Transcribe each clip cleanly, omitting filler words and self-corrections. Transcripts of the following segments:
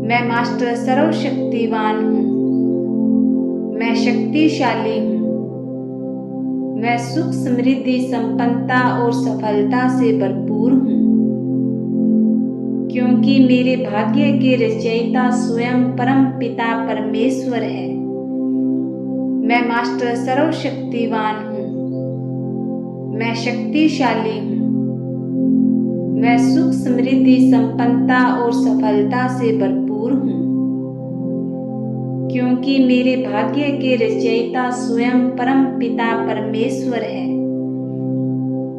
मैं मास्टर सर्वशक्तिवान हूँ। मैं शक्तिशाली हूँ। मैं सुख, समृद्धि, संपन्नता और सफलता से भरपूर हूँ, क्योंकि मेरे भाग्य के रचयिता स्वयं परम पिता परमेश्वर है। मैं मास्टर सर्वशक्तिवान हूँ। मैं शक्तिशाली हूँ। मैं सुख, समृद्धि, संपन्नता और सफलता से भरपूर हूँ, क्योंकि मेरे भाग्य के रचयिता स्वयं परम पिता परमेश्वर है।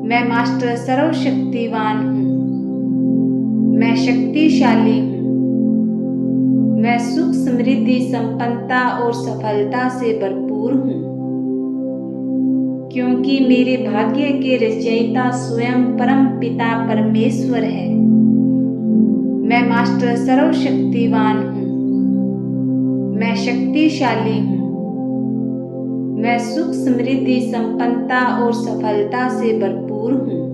मैं मास्टर सर्वशक्तिवान हूँ। मैं शक्तिशाली हूँ। मैं सुख, समृद्धि, संपन्नता और सफलता से भरपूर हूँ, क्योंकि मेरे भाग्य के रचयिता स्वयं परम पिता परमेश्वर है। मैं मास्टर सर्वशक्तिवान हूँ। मैं शक्तिशाली हूँ। मैं सुख, समृद्धि, संपन्नता और सफलता से भरपूर हूँ,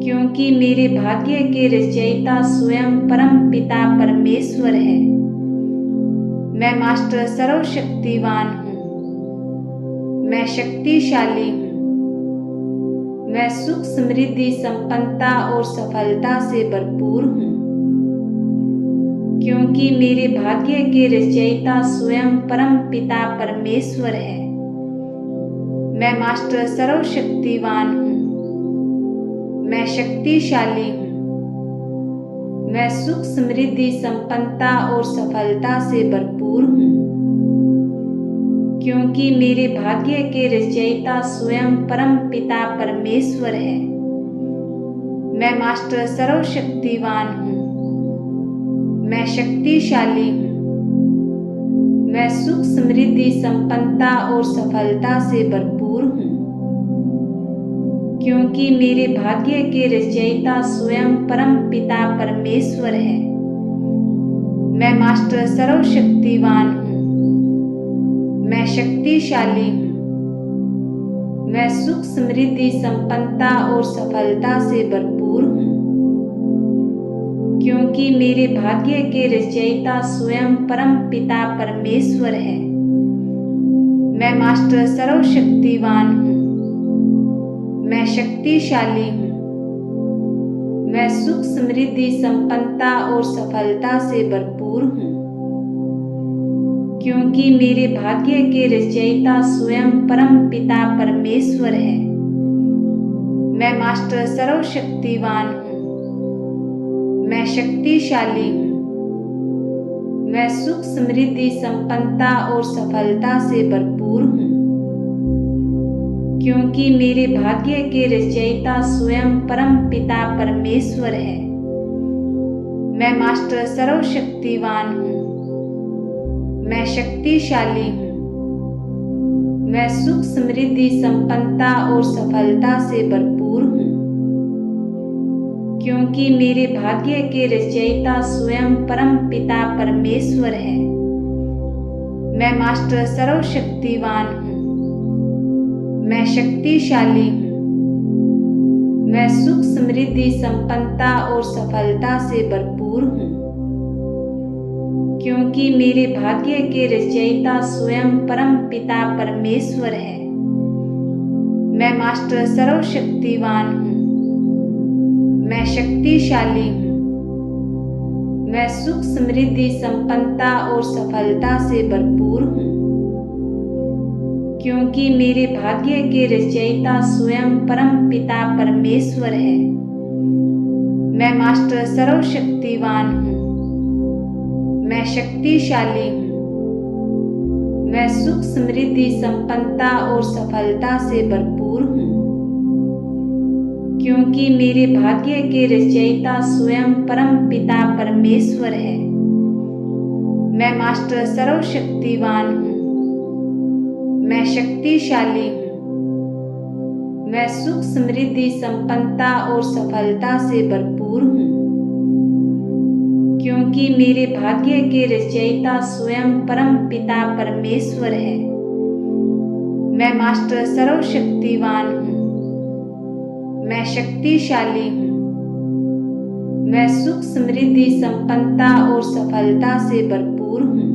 क्योंकि मेरे भाग्य के रचयिता स्वयं परम पिता परमेश्वर है। मैं मास्टर सर्वशक्तिवान हूँ। मैं शक्तिशाली हूँ। मैं सुख, समृद्धि, संपन्नता और सफलता से भरपूर हूँ, क्योंकि मेरे भाग्य के रचयिता स्वयं परम पिता परमेश्वर है। मैं मास्टर सर्वशक्तिवान हूँ। मैं शक्तिशाली हूँ। मैं सुख, समृद्धि, संपन्नता और सफलता से भरपूर हूँ, क्योंकि मेरे भाग्य के रचयिता स्वयं परम पिता परमेश्वर है। मैं मास्टर सर्वशक्तिवान हूँ। मैं शक्तिशाली हूँ। मैं सुख, समृद्धि, संपन्नता और सफलता से भरपूर हूँ, क्योंकि मेरे भाग्य के रचयिता स्वयं परम पिता परमेश्वर है। मैं मास्टर सर्वशक्तिवान हूँ। मैं शक्तिशाली हूँ। मैं सुख, समृद्धि, संपन्नता और सफलता से भरपूर हूँ, क्योंकि मेरे भाग्य के रचयिता स्वयं परम पिता परमेश्वर है। मैं मास्टर सर्वशक्तिवान हूँ। मैं शक्तिशाली हूँ। मैं सुख, समृद्धि, संपन्नता और सफलता से भरपूर हूँ, क्योंकि मेरे भाग्य के रचयिता स्वयं परम पिता परमेश्वर है। मैं मास्टर सर्वशक्तिवान हूँ। मैं शक्तिशाली हूँ। मैं सुख, समृद्धि, संपन्नता और सफलता से भरपूर हूँ, क्योंकि मेरे भाग्य के रचयिता स्वयं परम पिता परमेश्वर है। मैं मास्टर सर्वशक्तिवान हूँ। मैं शक्तिशाली हूँ। मैं सुख, समृद्धि, संपन्नता और सफलता से भरपूर हूँ, क्योंकि मेरे भाग्य के रचयिता स्वयं परम पिता परमेश्वर है। मैं मास्टर सर्वशक्तिवान हूँ। मैं शक्तिशाली हूँ। मैं सुख, समृद्धि, संपन्नता और सफलता से भरपूर हूँ, क्योंकि मेरे भाग्य के रचयिता स्वयं परम पिता परमेश्वर है। मैं मास्टर सर्वशक्तिवान हूँ। मैं शक्तिशाली हूँ। मैं सुख, समृद्धि, संपन्नता और सफलता से भरपूर हूँ, क्योंकि मेरे भाग्य के रचयिता स्वयं परम पिता परमेश्वर है। मैं मास्टर सर्वशक्तिवान हूँ। मैं शक्तिशाली हूँ। मैं सुख, समृद्धि, संपन्नता और सफलता से भरपूर हूँ, क्योंकि मेरे भाग्य के रचयिता स्वयं परम पिता परमेश्वर है। मैं मास्टर सर्वशक्तिवान हूँ। मैं शक्तिशाली हूँ। मैं सुख, समृद्धि, संपन्नता और सफलता से भरपूर हूँ, क्योंकि मेरे भाग्य के रचयिता स्वयं परम पिता परमेश्वर है। मैं मास्टर सर्वशक्तिवान हूँ। मैं शक्तिशाली हूँ। मैं सुख समृद्धि संपन्नता और सफलता से भरपूर हूँ,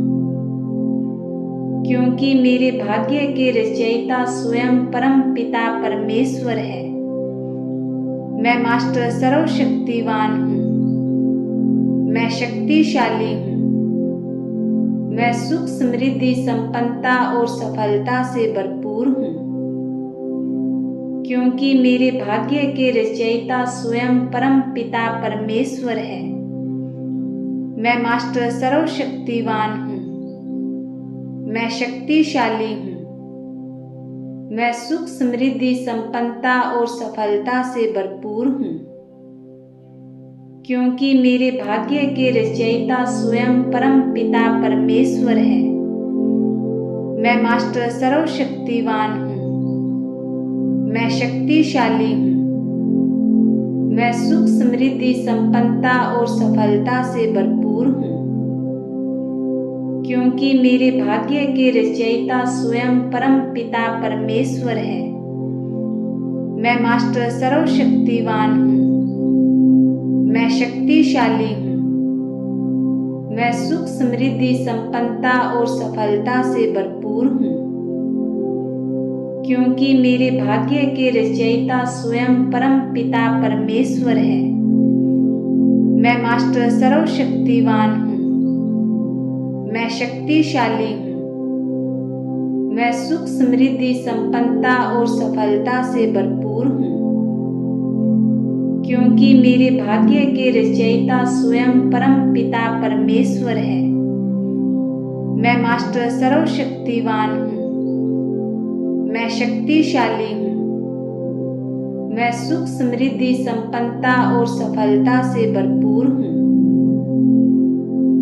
क्योंकि मेरे भाग्य के रचयिता स्वयं परम पिता परमेश्वर है। मैं मास्टर सर्वशक्तिवान हूँ, मैं शक्तिशाली हूँ, मैं सुख समृद्धि संपन्नता और सफलता से भरपूर हूँ, क्योंकि मेरे भाग्य के रचयिता स्वयं परम पिता परमेश्वर है। मैं मास्टर सर्वशक्तिवान हूँ, मैं शक्तिशाली हूँ, मैं सुख समृद्धि संपन्नता और सफलता से भरपूर हूँ, क्योंकि मेरे भाग्य के रचयिता स्वयं परम पिता परमेश्वर है। मैं मास्टर सर्वशक्तिवान हूँ, मैं शक्तिशाली हूँ, मैं सुख समृद्धि संपन्नता और सफलता से भरपूर हूँ, क्योंकि मेरे भाग्य के रचयिता स्वयं परम पिता परमेश्वर है। मैं मास्टर सर्वशक्तिवान हूँ, मैं शक्तिशाली हूँ, मैं सुख समृद्धि संपन्नता और सफलता से भरपूर हूँ, क्योंकि मेरे भाग्य के रचयिता स्वयं परम पिता परमेश्वर है। मैं मास्टर सर्वशक्तिवान हूँ, मैं शक्तिशाली हूँ, मैं सुख समृद्धि संपन्नता और सफलता से भरपूर हूँ, क्योंकि मेरे भाग्य के रचयिता स्वयं परम पिता परमेश्वर है। मैं मास्टर सर्वशक्तिवान हूँ, मैं शक्तिशाली हूँ, मैं सुख समृद्धि संपन्नता और सफलता से भरपूर हूँ,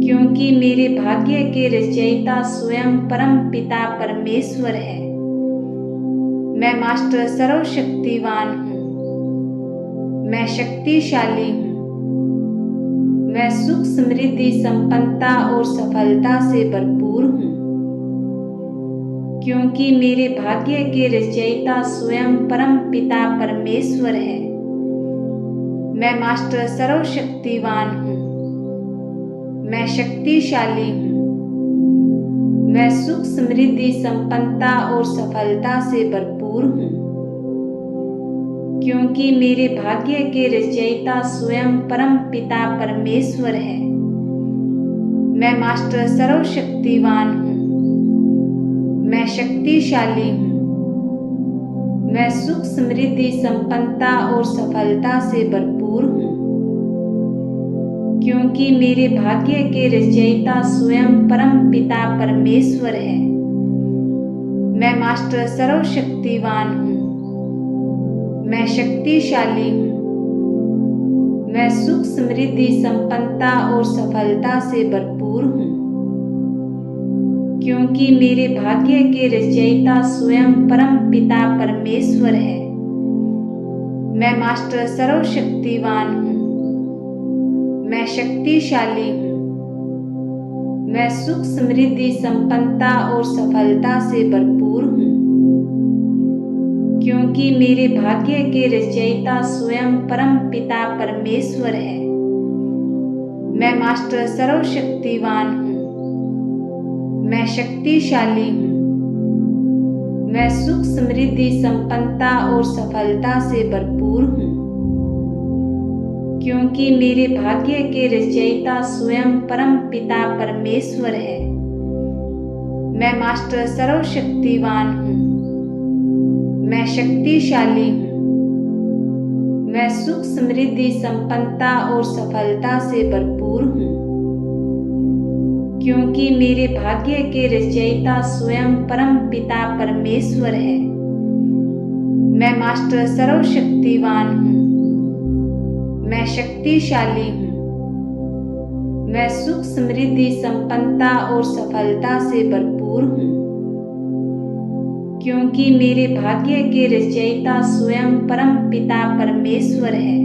क्योंकि मेरे भाग्य के रचयिता स्वयं परम पिता परमेश्वर है। मैं मास्टर सर्वशक्तिवान हूँ, मैं शक्तिशाली हूँ, मैं सुख समृद्धि संपन्नता और सफलता से भरपूर हूँ, क्योंकि मेरे भाग्य के रचयिता स्वयं परम पिता परमेश्वर है। मैं मास्टर सर्वशक्तिवान हूँ, मैं शक्तिशाली हूँ, मैं सुख समृद्धि संपन्नता और सफलता से भरपूर हूँ, क्योंकि मेरे भाग्य के रचयिता स्वयं परम पिता परमेश्वर है। मैं मास्टर सर्वशक्तिवान हूँ, मैं शक्तिशाली हूँ, मैं सुख समृद्धि संपन्नता और सफलता से भरपूर हूँ, क्योंकि मेरे भाग्य के रचयिता स्वयं परम पिता परमेश्वर है। मैं मास्टर सर्वशक्तिवान हूँ, मैं शक्तिशाली हूँ, मैं सुख समृद्धि संपन्नता और सफलता से भरपूर हूँ, क्योंकि मेरे भाग्य के रचयिता स्वयं परम पिता परमेश्वर है। मैं मास्टर सर्वशक्तिवान हूँ, मैं शक्तिशाली हूँ, मैं सुख समृद्धि संपन्नता और सफलता से भरपूर हूँ, क्योंकि मेरे भाग्य के रचयिता स्वयं परम पिता परमेश्वर है। मैं मास्टर सर्वशक्तिवान हूँ, मैं शक्तिशाली हूँ, मैं सुख समृद्धि संपन्नता और सफलता से भरपूर हूँ, क्योंकि मेरे भाग्य के रचयिता स्वयं परम पिता परमेश्वर है। मैं मास्टर सर्वशक्तिवान हूँ, मैं शक्तिशाली हूँ, मैं सुख समृद्धि संपन्नता और सफलता से भरपूर हूँ, क्योंकि मेरे भाग्य के रचयिता स्वयं परम पिता परमेश्वर है। मैं मास्टर सर्वशक्तिवान हूँ, मैं शक्तिशाली हूँ, मैं सुख समृद्धि संपन्नता और सफलता से भरपूर हूँ, क्योंकि मेरे भाग्य के रचयिता स्वयं परम पिता परमेश्वर है।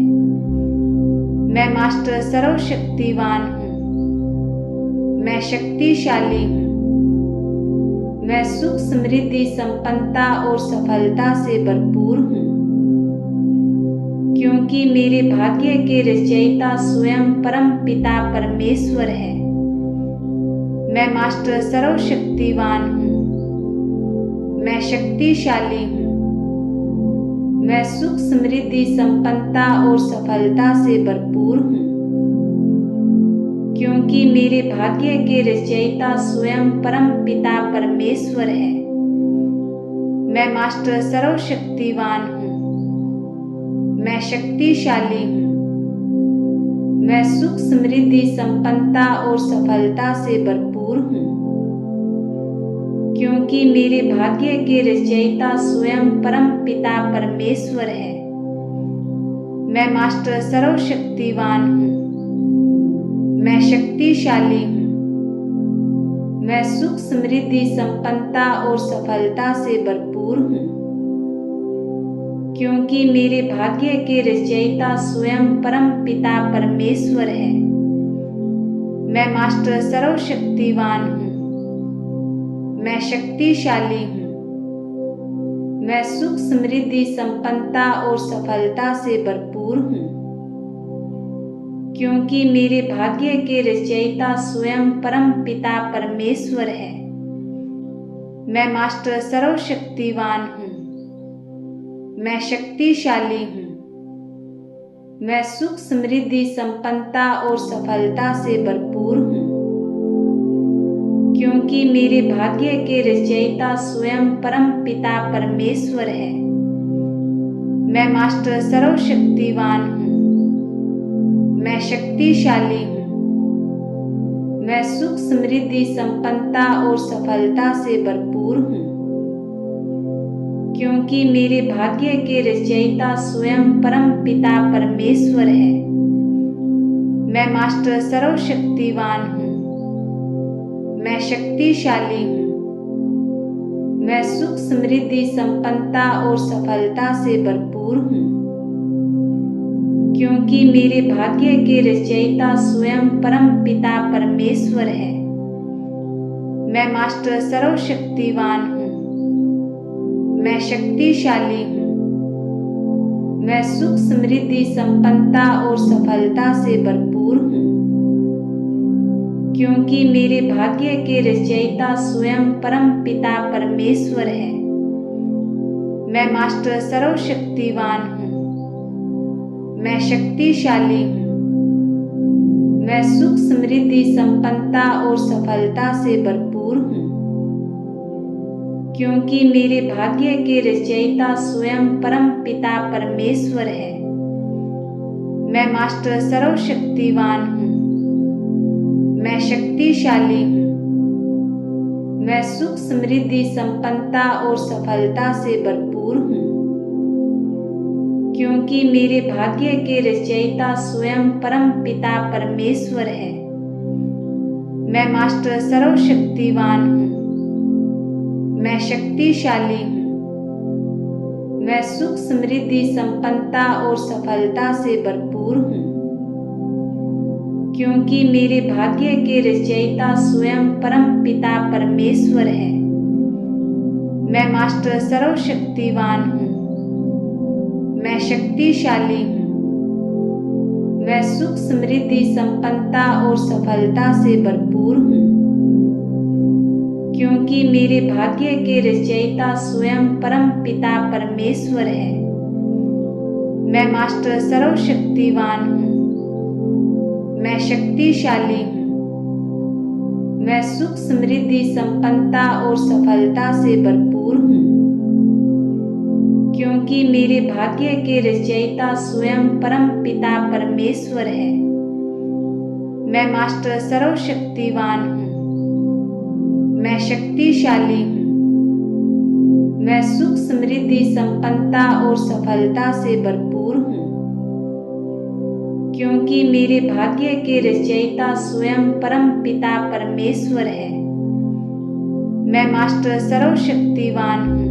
मैं मास्टर सर्वशक्तिवान हूँ, मैं शक्तिशाली हूँ, मैं सुख समृद्धि संपन्नता और सफलता से भरपूर हूँ, क्योंकि मेरे भाग्य के रचयिता स्वयं परम पिता परमेश्वर है। मैं मास्टर सर्वशक्तिवान हूँ। मैं शक्तिशाली हूँ। मैं सुख समृद्धि संपन्नता और सफलता से भरपूर हूँ। क्योंकि मेरे भाग्य के रचयिता स्वयं परम पिता परमेश्वर है। मैं मास्टर सर्वशक्तिवान हूँ। मैं शक्तिशाली हूँ। मैं सुख समृद्धि संपन्नता और सफलता से भरपूर हूँ। क्योंकि मेरे भाग्य के रचयिता स्वयं परम पिता परमेश्वर है। मैं मास्टर सर्वशक्तिवान हूँ। मैं शक्तिशाली हूँ। मैं सुख समृद्धि संपन्नता और सफलता से भरपूर हूँ। क्योंकि मेरे भाग्य के रचयिता स्वयं परम पिता परमेश्वर है। मैं मास्टर सर्वशक्तिवान हूँ। मैं शक्तिशाली हूँ। मैं सुख समृद्धि संपन्नता और सफलता से भरपूर हूँ। क्योंकि मेरे भाग्य के रचयिता स्वयं परम पिता परमेश्वर है। मैं मास्टर सर्वशक्तिवान हूँ। मैं शक्तिशाली हूँ। मैं सुख समृद्धि संपन्नता और सफलता से भरपूर हूँ। क्योंकि मेरे भाग्य के रचयिता स्वयं परम पिता परमेश्वर है। मैं मास्टर सर्वशक्तिवान हूँ। मैं शक्तिशाली हूँ। मैं सुख समृद्धि संपन्नता और सफलता से भरपूर हूँ। क्योंकि मेरे भाग्य के रचयिता स्वयं परम पिता परमेश्वर है। मैं मास्टर सर्वशक्तिवान हूँ। मैं शक्तिशाली हूँ। मैं सुख समृद्धि संपन्नता और सफलता से भरपूर हूँ। क्योंकि मेरे भाग्य के रचयिता स्वयं परम पिता परमेश्वर है। मैं मास्टर सर्वशक्तिवान हूँ। मैं शक्तिशाली हूँ। मैं सुख समृद्धि संपन्नता और सफलता से भरपूर हूँ। क्योंकि मेरे भाग्य के रचयिता स्वयं परम पिता परमेश्वर है। मैं मास्टर सर्वशक्तिवान हूँ। मैं शक्तिशाली हूँ। मैं सुख समृद्धि संपन्नता और सफलता से भरपूर हूँ। क्योंकि मेरे भाग्य के रचयिता स्वयं परम पिता परमेश्वर है। मैं मास्टर सर्वशक्तिवान हूँ। मैं शक्तिशाली हूँ। मैं सुख समृद्धि संपन्नता और सफलता से भरपूर हूँ। क्योंकि मेरे भाग्य के रचयिता स्वयं परम पिता परमेश्वर है। मैं मास्टर सर्वशक्तिवान हूँ। मैं शक्तिशाली हूँ। मैं सुख समृद्धि संपन्नता और सफलता से भरपूर हूँ। क्योंकि मेरे भाग्य के रचयिता स्वयं परम पिता परमेश्वर है। मैं मास्टर सर्वशक्तिवान हूँ। मैं शक्तिशाली हूँ। मैं सुख समृद्धि संपन्नता और सफलता से भरपूर हूँ। क्योंकि मेरे भाग्य के रचयिता स्वयं परम पिता परमेश्वर है। मैं मास्टर सर्वशक्तिवान हूँ। मैं शक्तिशाली हूँ। मैं सुख समृद्धि संपन्नता और सफलता से भरपूर हूँ। क्योंकि मेरे भाग्य के रचयिता स्वयं परम पिता परमेश्वर है। मैं मास्टर सर्वशक्तिवान हूँ। मैं शक्तिशाली हूँ। मैं सुख समृद्धि संपन्नता और सफलता से भरपूर हूँ। क्योंकि मेरे भाग्य के रचयिता स्वयं परम पिता परमेश्वर है। मैं मास्टर सर्वशक्तिवान हूँ।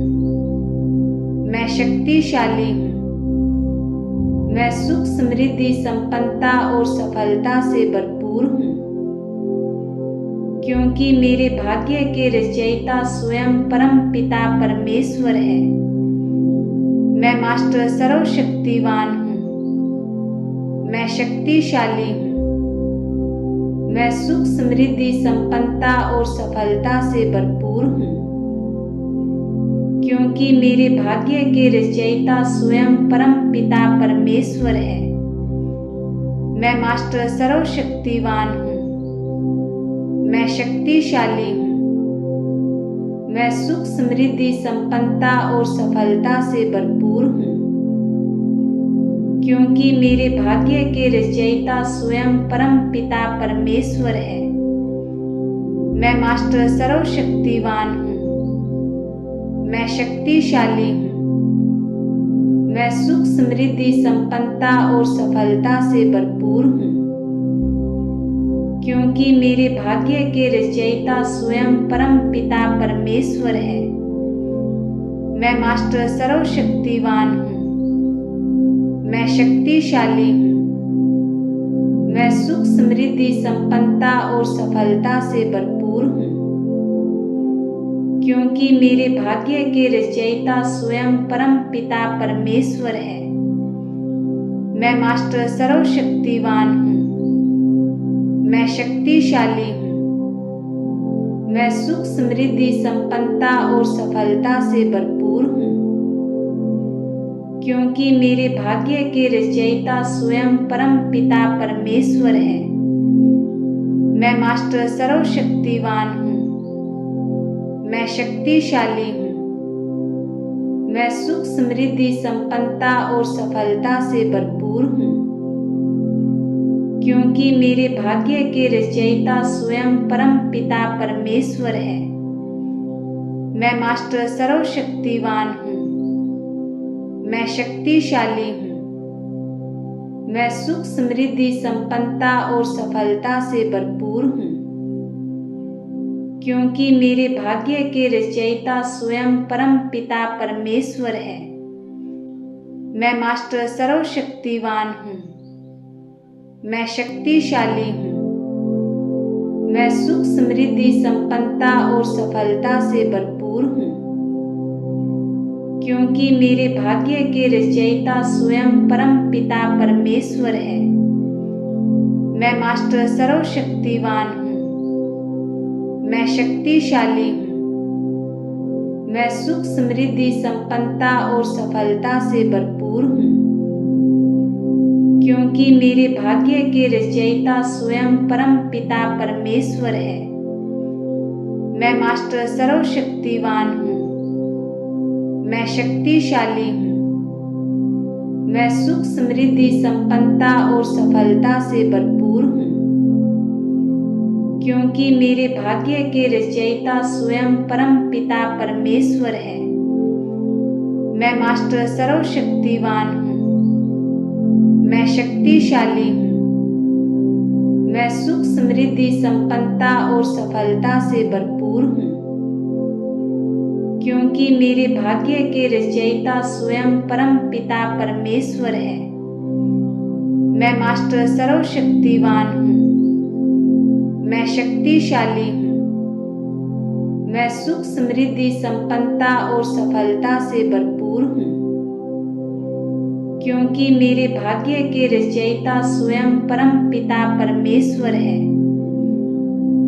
मैं शक्तिशाली हूँ। मैं सुख समृद्धि संपन्नता और सफलता से भरपूर हूँ। क्योंकि मेरे भाग्य के रचयिता स्वयं परम पिता परमेश्वर है। मैं मास्टर सर्वशक्तिवान हूँ। मैं शक्तिशाली हूँ। मैं सुख, समृद्धि, संपन्नता और सफलता से भरपूर हूँ, क्योंकि मेरे भाग्य के रचयिता स्वयं परम पिता परमेश्वर है। मैं मास्टर सर्वशक्तिवान हूँ। मैं शक्तिशाली हूँ। मैं सुख, समृद्धि, संपन्नता और सफलता से भरपूर हूँ, क्योंकि मेरे भाग्य के रचयिता स्वयं परम पिता परमेश्वर है। मैं मास्टर सर्वशक्तिवान हूँ। मैं शक्तिशाली हूँ। मैं सुख, समृद्धि, संपन्नता और सफलता से भरपूर हूँ, क्योंकि मेरे भाग्य के रचयिता स्वयं परम पिता परमेश्वर है। मैं मास्टर सर्वशक्तिवान हूँ। मैं शक्तिशाली हूँ। मैं सुख, समृद्धि, संपन्नता और सफलता से भरपूर हूँ, क्योंकि मेरे भाग्य के रचयिता स्वयं परम पिता परमेश्वर है। मैं मास्टर सर्वशक्तिवान हूँ। मैं शक्तिशाली हूँ। मैं सुख, समृद्धि, संपन्नता और सफलता से भरपूर हूँ, क्योंकि मेरे भाग्य के रचयिता स्वयं परम पिता परमेश्वर है। मैं मास्टर सर्वशक्तिवान हूँ। मैं शक्तिशाली हूँ। मैं सुख, समृद्धि, संपन्नता और सफलता से भरपूर हूँ, क्योंकि मेरे भाग्य के रचयिता स्वयं परम पिता परमेश्वर है। मैं मास्टर सर्वशक्तिवान हूँ। मैं शक्तिशाली हूँ। मैं सुख, समृद्धि, संपन्नता और सफलता से भरपूर हूँ, क्योंकि मेरे भाग्य के रचयिता स्वयं परम पिता परमेश्वर है। मैं मास्टर सर्वशक्तिवान हूँ। मैं शक्तिशाली हूँ। मैं सुख, समृद्धि, संपन्नता और सफलता से भरपूर हूँ, क्योंकि मेरे भाग्य के रचयिता स्वयं परम पिता परमेश्वर है। मैं मास्टर सर्वशक्तिवान हूँ। मैं शक्तिशाली हूँ। मैं सुख, समृद्धि, संपन्नता और सफलता से भरपूर हूँ, क्योंकि मेरे भाग्य के रचयिता स्वयं परम पिता परमेश्वर है। मैं मास्टर सर्वशक्तिवान हूँ। मैं शक्तिशाली हूँ। मैं सुख, समृद्धि, संपन्नता और सफलता से भरपूर हूँ, क्योंकि मेरे भाग्य के रचयिता स्वयं परम पिता परमेश्वर है। मैं मास्टर सर्वशक्तिवान हूँ। मैं शक्तिशाली हूँ। मैं सुख, समृद्धि, संपन्नता और सफलता से भरपूर हूँ, क्योंकि मेरे भाग्य के रचयिता स्वयं परम पिता परमेश्वर है। मैं मास्टर सर्वशक्तिवान हूँ। मैं शक्तिशाली हूँ। मैं सुख, समृद्धि, संपन्नता और सफलता से भरपूर हूँ, क्योंकि मेरे भाग्य के रचयिता स्वयं परम पिता परमेश्वर है।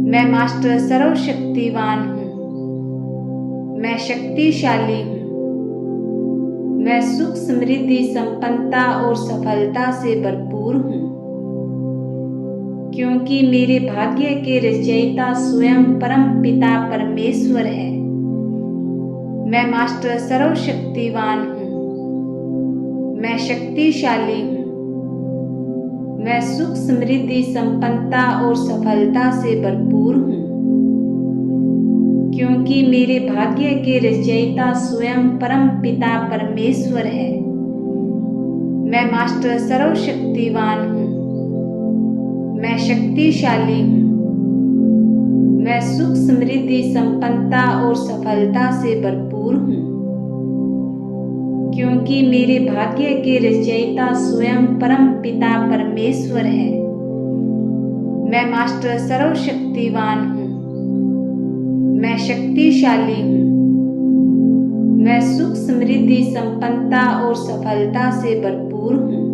मैं मास्टर सर्वशक्तिवान हूँ। मैं शक्तिशाली हूँ। मैं सुख, समृद्धि, संपन्नता और सफलता से भरपूर हूँ, क्योंकि मेरे भाग्य के रचयिता स्वयं परम पिता परमेश्वर है। मैं मास्टर सर्वशक्तिवान हूँ। मैं शक्तिशाली हूँ। मैं सुख, समृद्धि, संपन्नता और सफलता से भरपूर हूँ, क्योंकि मेरे भाग्य के रचयिता स्वयं परम पिता परमेश्वर है। मैं मास्टर सर्वशक्तिवान हूँ। मैं शक्तिशाली हूँ। मैं सुख, समृद्धि, संपन्नता और सफलता से भरपूर हूँ, क्योंकि मेरे भाग्य के रचयिता स्वयं परम पिता परमेश्वर है। मैं मास्टर सर्वशक्तिवान हूँ। मैं शक्तिशाली हूँ। मैं सुख, समृद्धि, संपन्नता और सफलता से भरपूर हूँ,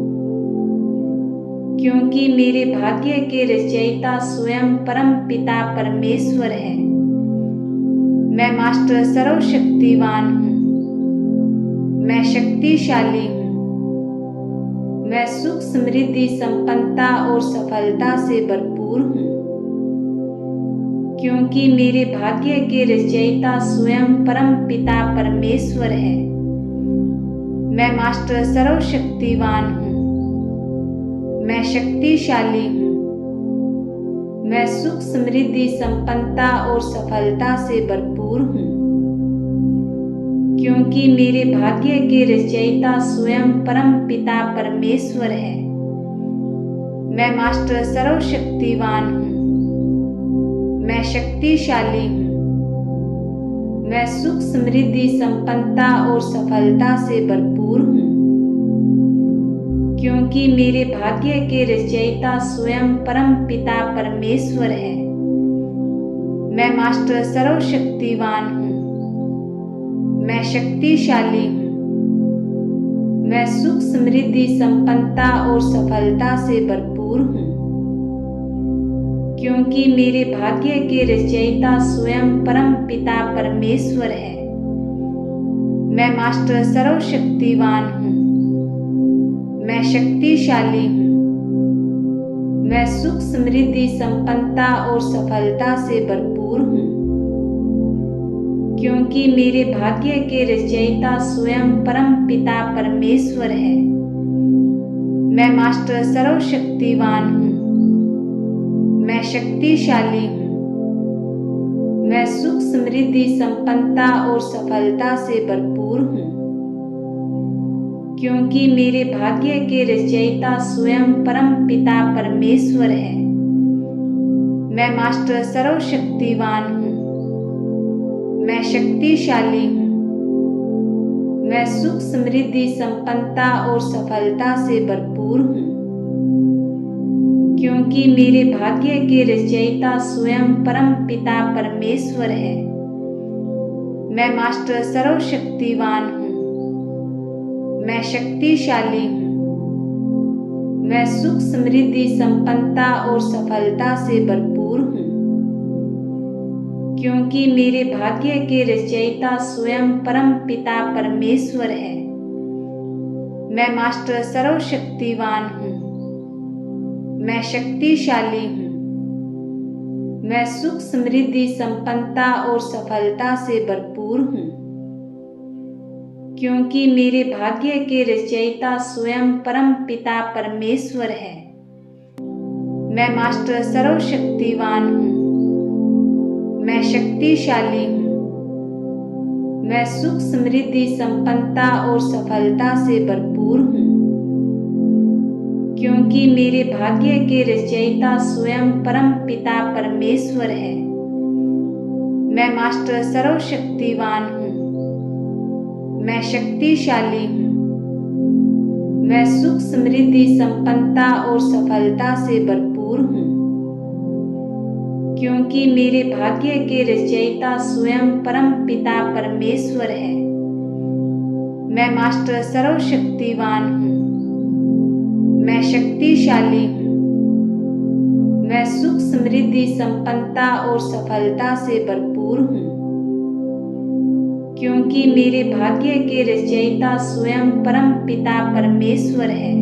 क्योंकि मेरे भाग्य के रचयिता स्वयं परम पिता परमेश्वर है। मैं मास्टर सर्वशक्तिवान हूँ। मैं शक्तिशाली हूँ। मैं सुख समृद्धि संपन्नता और सफलता से भरपूर हूँ। क्योंकि मेरे भाग्य के रचयिता स्वयं परम पिता परमेश्वर है। मैं मास्टर सर्वशक्तिवान हूँ। मैं शक्तिशाली हूँ। मैं सुख समृद्धि संपन्नता और सफलता से भरपूर हूँ। क्योंकि मेरे भाग्य के रचयिता स्वयं परम पिता परमेश्वर है। मैं मास्टर सर्वशक्तिवान हूँ। मैं शक्तिशाली हूँ। मैं सुख समृद्धि संपन्नता और सफलता से भरपूर हूँ। क्योंकि मेरे भाग्य के रचयिता स्वयं परम पिता परमेश्वर है। मैं मास्टर सर्वशक्तिवान हूँ। मैं शक्तिशाली हूँ। मैं सुख समृद्धि संपन्नता और सफलता से भरपूर हूँ। क्योंकि मेरे भाग्य के रचयिता स्वयं परम पिता परमेश्वर है। मैं मास्टर सर्वशक्तिवान हूँ। मैं शक्तिशाली हूँ। मैं सुख समृद्धि संपन्नता और सफलता से भरपूर हूँ। क्योंकि मेरे भाग्य के रचयिता स्वयं परम पिता परमेश्वर है। मैं मास्टर सर्वशक्तिवान हूँ। मैं शक्तिशाली हूँ। मैं सुख समृद्धि संपन्नता और सफलता से भरपूर हूँ। क्योंकि मेरे भाग्य के रचयिता स्वयं परम पिता परमेश्वर है। मैं मास्टर सर्वशक्तिवान हूँ। मैं शक्तिशाली हूँ। मैं सुख समृद्धि संपन्नता और सफलता से भरपूर हूँ। क्योंकि मेरे भाग्य के रचयिता स्वयं परम पिता परमेश्वर है। मैं मास्टर सर्वशक्तिवान हूँ। मैं शक्तिशाली हूँ। मैं सुख समृद्धि संपन्नता और सफलता से भरपूर हूँ। क्योंकि मेरे भाग्य के रचयिता स्वयं परम पिता परमेश्वर है। मैं मास्टर सर्वशक्तिवान हूँ। मैं शक्तिशाली हूँ। मैं सुख समृद्धि संपन्नता और सफलता से भरपूर हूँ। क्योंकि मेरे भाग्य के रचयिता स्वयं परम पिता परमेश्वर है। मैं मास्टर सर्वशक्तिवान हूँ। मैं शक्तिशाली हूँ। मैं सुख समृद्धि संपन्नता और सफलता से भरपूर हूँ। क्योंकि मेरे भाग्य के रचयिता स्वयं परम पिता परमेश्वर है। मैं मास्टर सर्वशक्तिवान हूँ। मैं शक्तिशाली हूँ। मैं सुख समृद्धि संपन्नता और सफलता से भरपूर हूँ। क्योंकि मेरे भाग्य के रचयिता स्वयं परम पिता परमेश्वर है। मैं मास्टर सर्वशक्तिवान हूँ। मैं शक्तिशाली हूँ। मैं सुख समृद्धि संपन्नता और सफलता से भरपूर हूँ। क्योंकि मेरे भाग्य के रचयिता स्वयं परम पिता परमेश्वर है।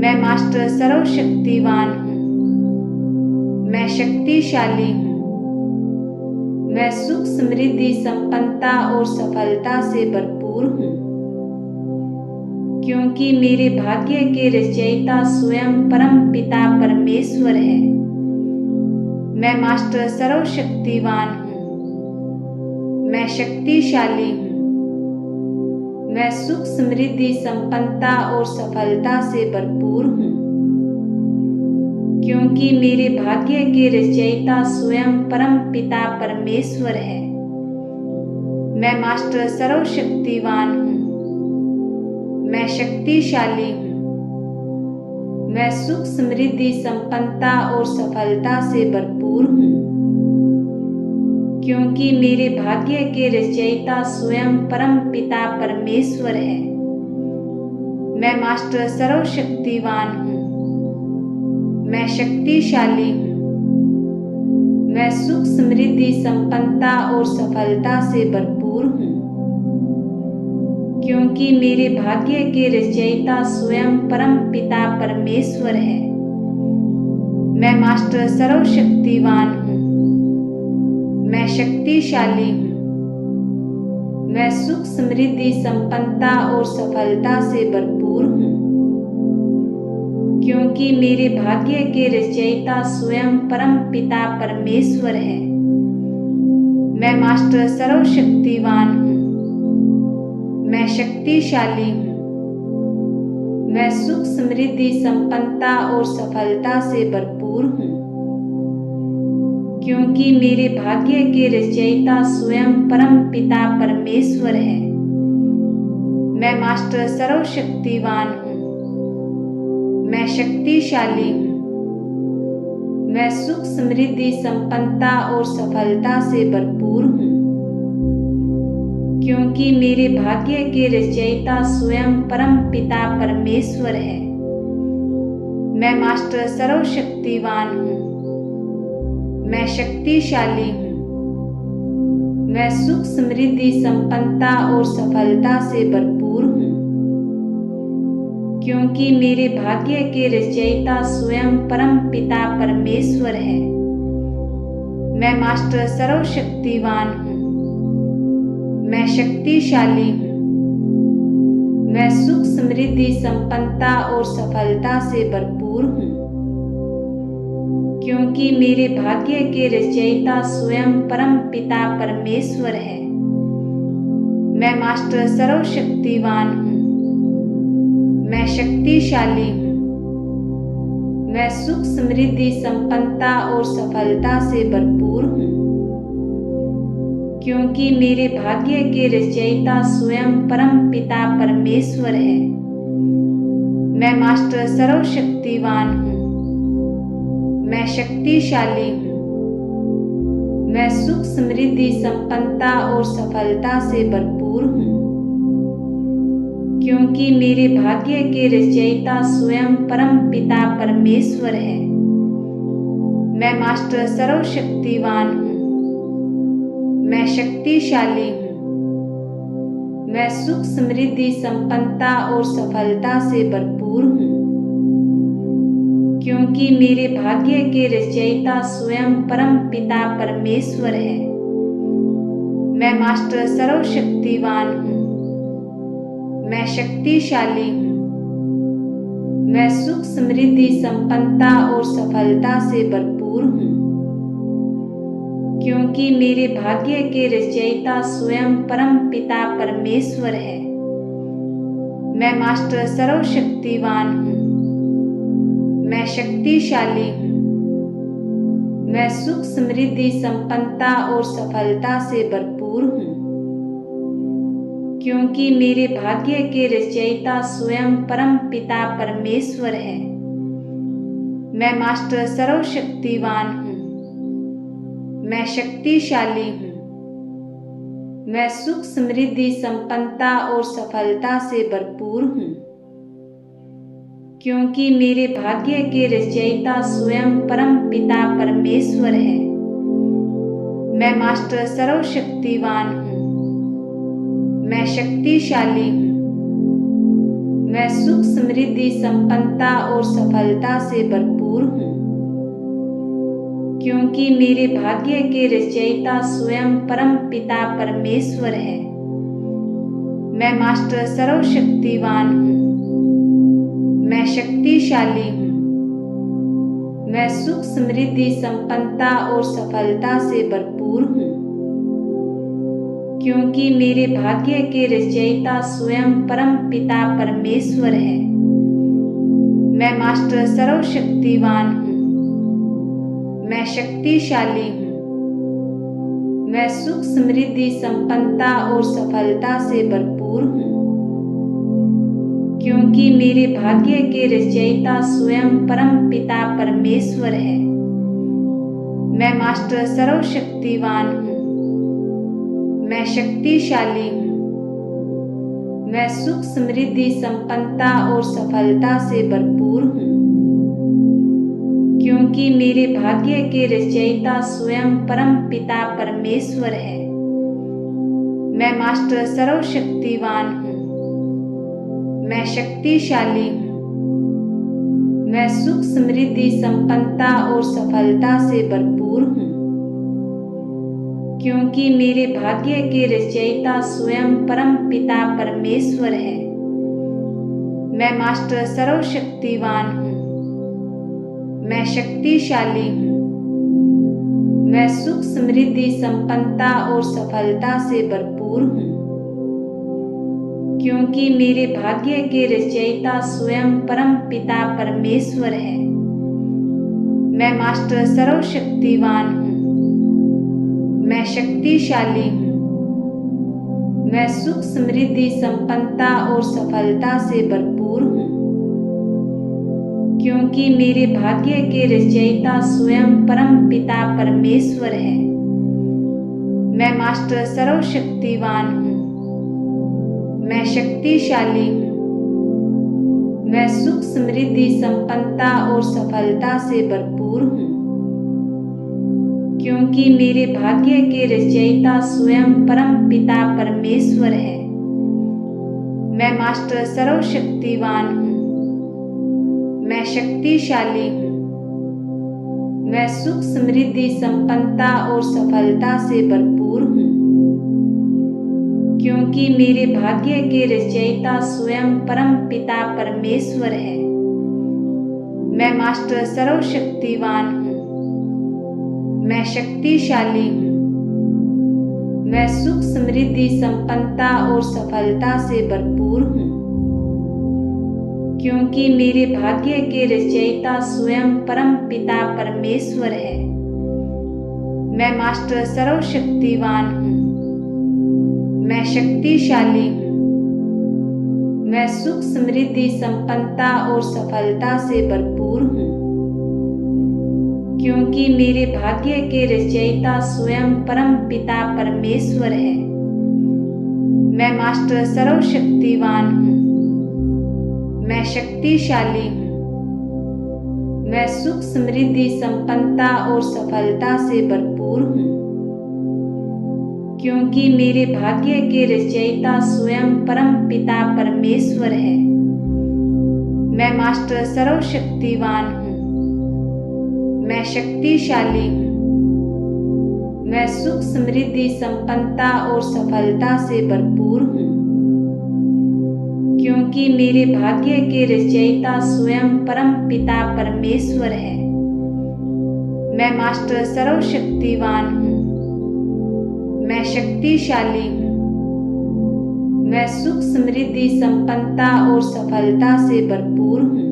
मैं मास्टर सर्वशक्तिवान हूँ। मैं शक्तिशाली हूँ। मैं सुख समृद्धि संपन्नता और सफलता से भरपूर हूँ। क्योंकि मेरे भाग्य के रचयिता स्वयं परम पिता परमेश्वर है। मैं मास्टर सर्वशक्तिवान हूँ। मैं शक्तिशाली हूँ। मैं सुख समृद्धि संपन्नता और सफलता से भरपूर हूँ। क्योंकि मेरे भाग्य के रचयिता स्वयं परम पिता परमेश्वर है। मैं मास्टर सर्वशक्तिवान हूँ। मैं शक्तिशाली हूँ। मैं सुख समृद्धि संपन्नता और सफलता से भरपूर हूँ। क्योंकि मेरे भाग्य के रचयिता स्वयं परम पिता परमेश्वर है। मैं मास्टर सर्वशक्तिवान हूँ। मैं शक्तिशाली हूँ। मैं सुख, समृद्धि, संपन्नता और सफलता से भरपूर हूँ, क्योंकि मेरे भाग्य के रचयिता स्वयं परम पिता परमेश्वर है। मैं मास्टर सर्वशक्तिवान हूँ। मैं शक्तिशाली हूँ। मैं सुख, समृद्धि, संपन्नता और सफलता से भरपूर हूँ, क्योंकि मेरे भाग्य के रचयिता स्वयं परम पिता परमेश्वर है। मैं मास्टर सर्वशक्तिवान हूँ। मैं शक्तिशाली हूँ। मैं सुख, समृद्धि, संपन्नता और सफलता से भरपूर हूँ, क्योंकि मेरे भाग्य के रचयिता स्वयं परम पिता परमेश्वर है। मैं मास्टर सर्वशक्तिवान हूँ। मैं शक्तिशाली हूँ। मैं सुख, समृद्धि, संपन्नता और सफलता से भरपूर हूँ, क्योंकि मेरे भाग्य के रचयिता स्वयं परम पिता परमेश्वर है। मैं मास्टर सर्वशक्तिवान हूँ। मैं शक्तिशाली हूँ। मैं सुख, समृद्धि, संपन्नता और सफलता से भरपूर हूँ, क्योंकि मेरे भाग्य के रचयिता स्वयं परम पिता परमेश्वर है। मैं मास्टर सर्वशक्तिवान हूँ। मैं शक्तिशाली हूँ। मैं सुख, समृद्धि, संपन्नता और सफलता से भरपूर हूँ, क्योंकि मेरे भाग्य के रचयिता स्वयं परम पिता परमेश्वर है। मैं मास्टर सर्वशक्तिवान हूँ। मैं शक्तिशाली हूँ। मैं सुख, समृद्धि, संपन्नता और सफलता से भरपूर हूँ, क्योंकि मेरे भाग्य के रचयिता स्वयं परम पिता परमेश्वर है। मैं मास्टर सर्वशक्तिवान हूँ। मैं शक्तिशाली हूँ। मैं सुख, समृद्धि, संपन्नता और सफलता से भरपूर हूँ, क्योंकि मेरे भाग्य के रचयिता स्वयं परम पिता परमेश्वर है। मैं मास्टर सर्वशक्तिवान हूँ। मैं शक्तिशाली हूँ। मैं सुख, समृद्धि, संपन्नता और सफलता से भरपूर हूँ, क्योंकि मेरे भाग्य के रचयिता स्वयं परम पिता परमेश्वर है। मैं मास्टर सर्वशक्तिवान हूँ। मैं शक्तिशाली हूँ। मैं सुख, समृद्धि, संपन्नता और सफलता से भरपूर हूँ, क्योंकि मेरे भाग्य के रचयिता स्वयं परम पिता परमेश्वर है। मैं मास्टर सर्वशक्तिवान हूँ। मैं शक्तिशाली हूँ। मैं सुख, समृद्धि, संपन्नता और सफलता से भरपूर हूँ, क्योंकि मेरे भाग्य के रचयिता स्वयं परम पिता परमेश्वर है। मैं मास्टर सर्वशक्तिवान हूँ। मैं शक्तिशाली हूँ। मैं सुख, समृद्धि, संपन्नता और सफलता से भरपूर हूँ, क्योंकि मेरे भाग्य के रचयिता स्वयं परम पिता परमेश्वर है। मैं मास्टर सर्वशक्तिवान हूँ। मैं शक्तिशाली हूँ। मैं सुख, समृद्धि, संपन्नता और सफलता से भरपूर हूँ, क्योंकि मेरे भाग्य के रचयिता स्वयं परम पिता परमेश्वर है। मैं मास्टर सर्वशक्तिवान हूँ। मैं शक्तिशाली हूँ। मैं सुख, समृद्धि, संपन्नता और सफलता से भरपूर हूँ, क्योंकि मेरे भाग्य के रचयिता स्वयं परम पिता परमेश्वर है। मैं मास्टर सर्वशक्तिवान हूँ। मैं शक्तिशाली हूँ। मैं सुख, समृद्धि, संपन्नता और सफलता से भरपूर हूँ, क्योंकि मेरे भाग्य के रचयिता स्वयं परम पिता परमेश्वर है। मैं मास्टर सर्वशक्तिवान हूँ। मैं शक्तिशाली हूँ। मैं सुख, समृद्धि, संपन्नता और सफलता से भरपूर हूँ, क्योंकि मेरे भाग्य के रचयिता स्वयं परम पिता परमेश्वर है। मैं मास्टर सर्वशक्तिवान हूँ। मैं शक्तिशाली हूँ। मैं सुख समृद्धि संपन्नता और सफलता से भरपूर हूँ। क्योंकि मेरे भाग्य के रचयिता स्वयं परम पिता परमेश्वर है। मैं मास्टर सर्वशक्तिवान हूँ। मैं शक्तिशाली हूँ। मैं सुख समृद्धि संपन्नता और सफलता से भरपूर हूँ। क्योंकि मेरे भाग्य के रचयिता स्वयं परम पिता परमेश्वर है। मैं मास्टर सर्वशक्तिवान हूँ। मैं शक्तिशाली हूँ। मैं सुख समृद्धि संपन्नता और सफलता से भरपूर हूँ। क्योंकि मेरे भाग्य के रचयिता स्वयं परम पिता परमेश्वर है। मैं मास्टर सर्वशक्तिवान हूँ। मैं शक्तिशाली हूँ। मैं सुख समृद्धि संपन्नता और सफलता से भरपूर हूँ। क्योंकि मेरे भाग्य के रचयिता स्वयं परम पिता परमेश्वर है। मैं मास्टर सर्वशक्तिवान हूँ। मैं शक्तिशाली हूँ। मैं सुख समृद्धि संपन्नता और सफलता से भरपूर हूँ। क्योंकि मेरे भाग्य के रचयिता स्वयं परम पिता परमेश्वर है। मैं मास्टर सर्वशक्तिवान हूँ। मैं शक्तिशाली हूँ। मैं सुख समृद्धि संपन्नता और सफलता से भरपूर हूँ। क्योंकि मेरे भाग्य के रचयिता स्वयं परम पिता परमेश्वर है। मैं मास्टर सर्वशक्तिवान हूँ। मैं शक्तिशाली हूँ। मैं सुख समृद्धि संपन्नता और सफलता से भरपूर हूँ। क्योंकि मेरे भाग्य के रचयिता स्वयं परम पिता परमेश्वर है। मैं मास्टर सर्वशक्तिवान हूँ। मैं शक्तिशाली हूँ। मैं सुख समृद्धि संपन्नता और सफलता से भरपूर हूँ। क्योंकि मेरे भाग्य के रचयिता स्वयं परम पिता परमेश्वर है। मैं मास्टर सर्वशक्तिवान हूँ। मैं शक्तिशाली हूँ। मैं सुख समृद्धि संपन्नता और सफलता से भरपूर हूँ। क्योंकि मेरे भाग्य के रचयिता स्वयं परम पिता परमेश्वर है। मैं मास्टर सर्वशक्तिवान हूँ। मैं शक्तिशाली हूँ। मैं सुख समृद्धि संपन्नता और सफलता से भरपूर हूँ।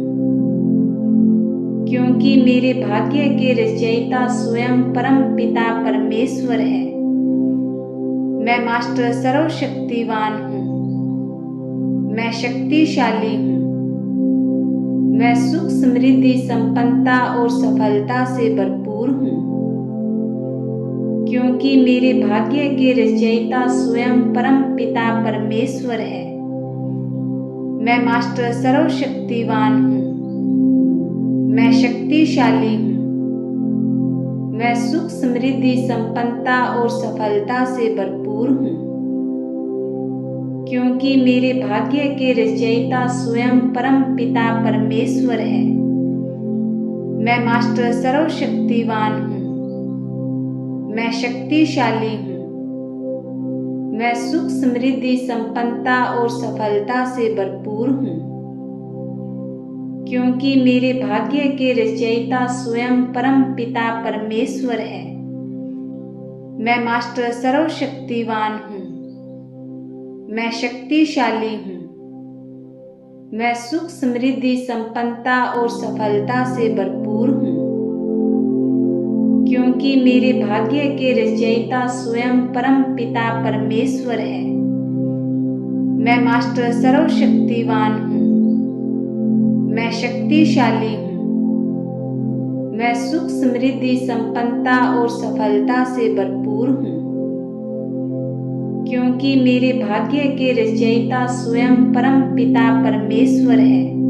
क्योंकि मेरे भाग्य के रचयिता स्वयं परम पिता परमेश्वर है। मैं मास्टर सर्वशक्तिवान हूँ। मैं शक्तिशाली हूँ। मैं सुख समृद्धि संपन्नता और सफलता से भरपूर हूँ। क्योंकि मेरे भाग्य के रचयिता स्वयं परम पिता परमेश्वर है। मैं मास्टर सर्वशक्तिवान हूँ। मैं शक्तिशाली हूँ। मैं सुख समृद्धि संपन्नता और सफलता से भरपूर हूँ। क्योंकि मेरे भाग्य के रचयिता स्वयं परम पिता परमेश्वर है। मैं मास्टर सर्वशक्तिवान हूँ। मैं शक्तिशाली हूँ। मैं सुख समृद्धि संपन्नता और सफलता से भरपूर हूँ। क्योंकि मेरे भाग्य के रचयिता स्वयं परम पिता परमेश्वर है। मैं मास्टर सर्वशक्तिवान हूँ। मैं शक्तिशाली हूँ। मैं सुख समृद्धि संपन्नता और सफलता से भरपूर हूँ। क्योंकि मेरे भाग्य के रचयिता स्वयं परम पिता परमेश्वर है। मैं मास्टर सर्वशक्तिवान हूँ। मैं शक्तिशाली हूँ। मैं सुख समृद्धि संपन्नता और सफलता से भरपूर हूँ। क्योंकि मेरे भाग्य के रचयिता स्वयं परम पिता परमेश्वर है।